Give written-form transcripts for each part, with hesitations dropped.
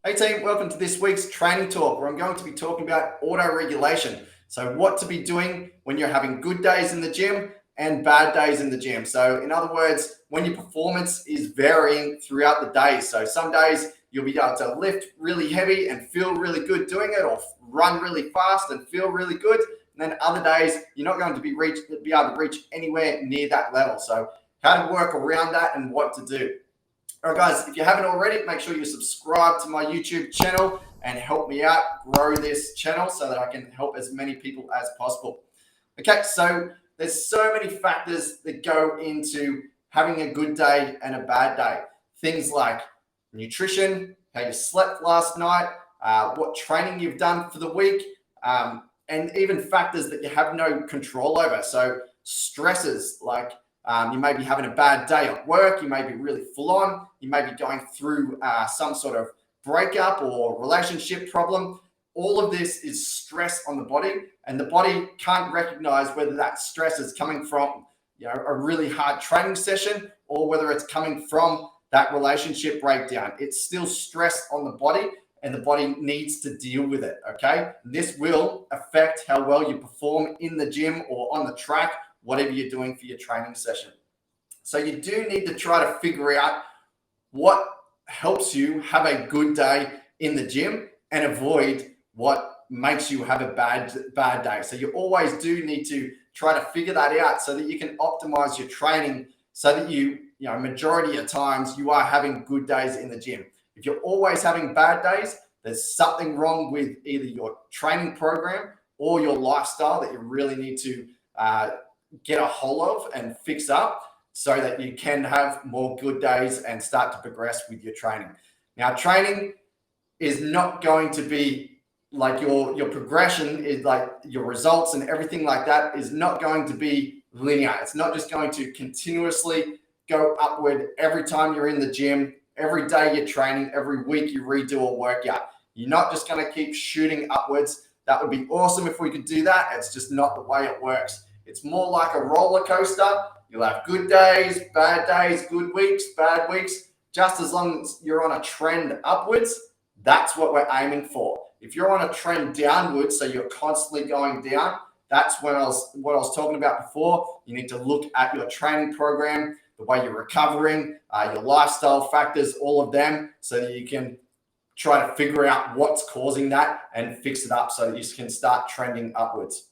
Hey team, welcome to this week's training talk where I'm going to be talking about auto-regulation. So what to be doing when you're having good days in the gym and bad days in the gym. So in other words, when your performance is varying throughout the day. So some days you'll be able to lift really heavy and feel really good doing it, or run really fast and feel really good. And then other days you're not going to be able to reach anywhere near that level. So how to work around that and what to do. All right, guys, if you haven't already, make sure you subscribe to my YouTube channel and help me out grow this channel so that I can help as many people as possible. Okay, so there's so many factors that go into having a good day and a bad day. Things like nutrition, how you slept last night, what training you've done for the week, and even factors that you have no control over. So stresses like you may be having a bad day at work. You may be really full on. You may be going through some sort of breakup or relationship problem. All of this is stress on the body, and the body can't recognize whether that stress is coming from a really hard training session or whether it's coming from that relationship breakdown. It's still stress on the body, and the body needs to deal with it. Okay, this will affect how well you perform in the gym or on the track, whatever you're doing for your training session. So you do need to try to figure out what helps you have a good day in the gym and avoid what makes you have a bad day. So you always do need to try to figure that out so that you can optimize your training so that majority of times you are having good days in the gym. If you're always having bad days, there's something wrong with either your training program or your lifestyle that you really need to get a hold of and fix up so that you can have more good days and start to progress with your training. Now, training is not going to be like your progression is like your results and everything like that is not going to be linear. It's not just going to continuously go upward every time you're in the gym, every day you're training, every week you redo a workout. You're not just going to keep shooting upwards. That would be awesome if we could do that. It's just not the way it works. It's more like a roller coaster. You'll have good days, good weeks, bad weeks. Just as long as you're on a trend upwards, that's what we're aiming for. If you're on a trend downwards, so you're constantly going down, that's what I was talking about before. You need to look at your training program, the way you're recovering, your lifestyle factors, all of them, so that you can try to figure out what's causing that and fix it up so that you can start trending upwards.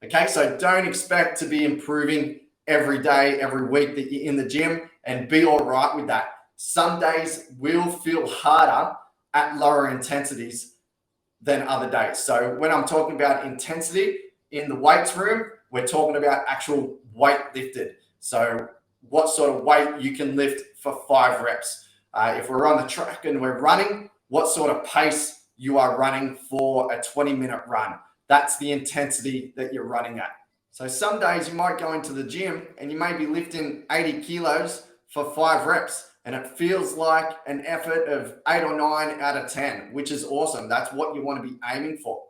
Okay, so don't expect to be improving every day, every week that you're in the gym, and be all right with that. Some days will feel harder at lower intensities than other days. So when I'm talking about intensity in the weights room, we're talking about actual weight lifted. So what sort of weight you can lift for 5 reps. If we're on the track and we're running, what sort of pace you are running for a 20-minute run. That's the intensity that you're running at. So some days you might go into the gym and you may be lifting 80 kilos for 5 reps, and it feels like an effort of 8 or 9 out of 10, which is awesome. That's what you want to be aiming for.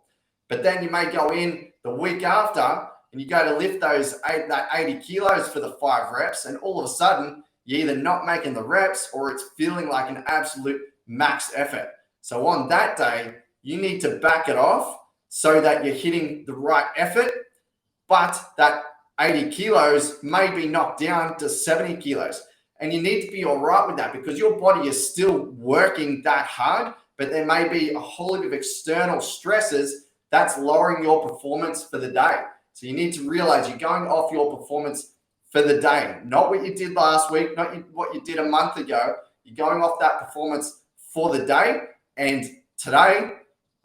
But then you may go in the week after and you go to lift that 80 kilos for the 5 reps, and all of a sudden you're either not making the reps or it's feeling like an absolute max effort. So on that day, you need to back it off so that you're hitting the right effort, but that 80 kilos may be knocked down to 70 kilos. And you need to be all right with that because your body is still working that hard, but there may be a whole lot of external stresses that's lowering your performance for the day. So you need to realize you're going off your performance for the day, not what you did last week, not what you did a month ago. You're going off that performance for the day. And today,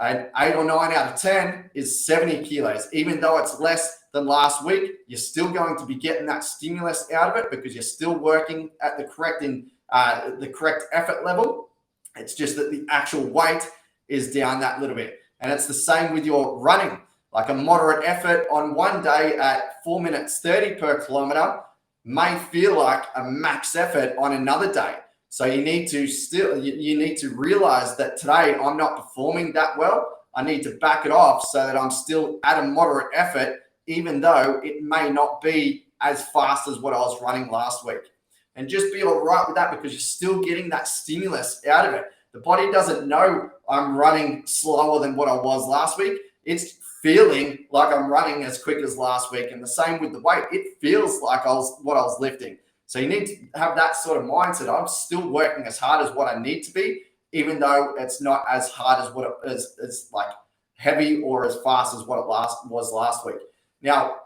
an 8 or 9 out of 10 is 70 kilos. Even though it's less than last week, you're still going to be getting that stimulus out of it because you're still working at the correct effort level. It's just that the actual weight is down that little bit. And it's the same with your running. Like a moderate effort on one day at 4 minutes 30 per kilometer may feel like a max effort on another day. So you need to realize that today I'm not performing that well. I need to back it off so that I'm still at a moderate effort, even though it may not be as fast as what I was running last week. And just be all right with that because you're still getting that stimulus out of it. The body doesn't know I'm running slower than what I was last week. It's feeling like I'm running as quick as last week. And the same with the weight. It feels like what I was lifting. So you need to have that sort of mindset. I'm still working as hard as what I need to be, even though it's not as hard as what it is, it's like heavy or as fast as what it was last week. Now,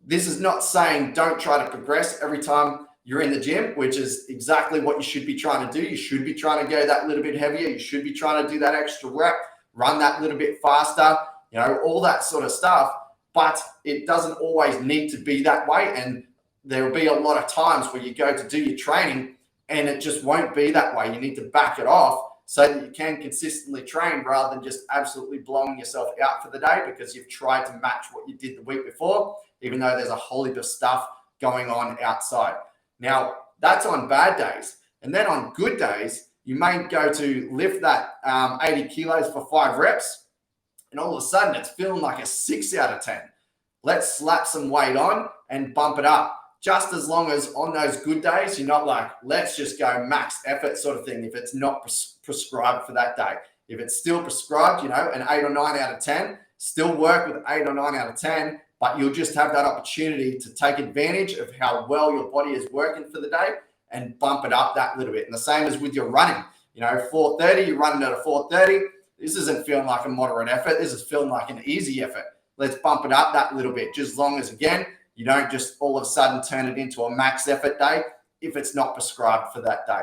this is not saying don't try to progress every time you're in the gym, which is exactly what you should be trying to do. You should be trying to go that little bit heavier. You should be trying to do that extra rep, run that little bit faster, all that sort of stuff. But it doesn't always need to be that way. And there will be a lot of times where you go to do your training and it just won't be that way. You need to back it off so that you can consistently train rather than just absolutely blowing yourself out for the day because you've tried to match what you did the week before, even though there's a whole heap of stuff going on outside. Now, that's on bad days. And then on good days, you may go to lift that 80 kilos for 5 reps, and all of a sudden it's feeling like a 6 out of 10. Let's slap some weight on and bump it up. Just as long as on those good days, you're not like, let's just go max effort sort of thing if it's not prescribed for that day. If it's still prescribed, an 8 or 9 out of 10, still work with 8 or 9 out of 10, but you'll just have that opportunity to take advantage of how well your body is working for the day and bump it up that little bit. And the same as with your running. 4:30, you're running at a 4:30. This isn't feeling like a moderate effort. This is feeling like an easy effort. Let's bump it up that little bit, just as long as, again, you don't just all of a sudden turn it into a max effort day if it's not prescribed for that day.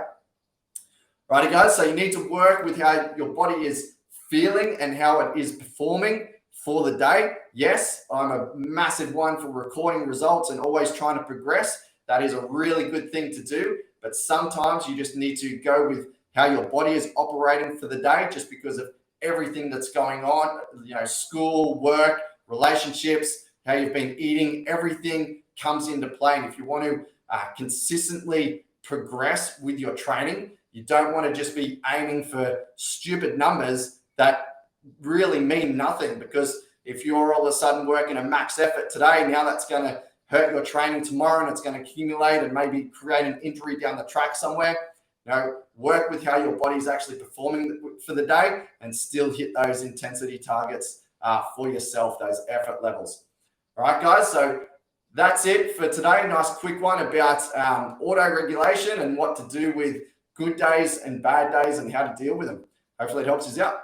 Righty, guys, so you need to work with how your body is feeling and how it is performing for the day. Yes, I'm a massive one for recording results and always trying to progress. That is a really good thing to do, but sometimes you just need to go with how your body is operating for the day just because of everything that's going on, school, work, relationships, how you've been eating, everything comes into play. And if you want to consistently progress with your training, you don't want to just be aiming for stupid numbers that really mean nothing, because if you're all of a sudden working a max effort today, now that's going to hurt your training tomorrow and it's going to accumulate and maybe create an injury down the track somewhere. Work with how your body's actually performing for the day and still hit those intensity targets for yourself, those effort levels. All right, guys, so that's it for today. Nice quick one about auto-regulation and what to do with good days and bad days and how to deal with them. Hopefully it helps you out.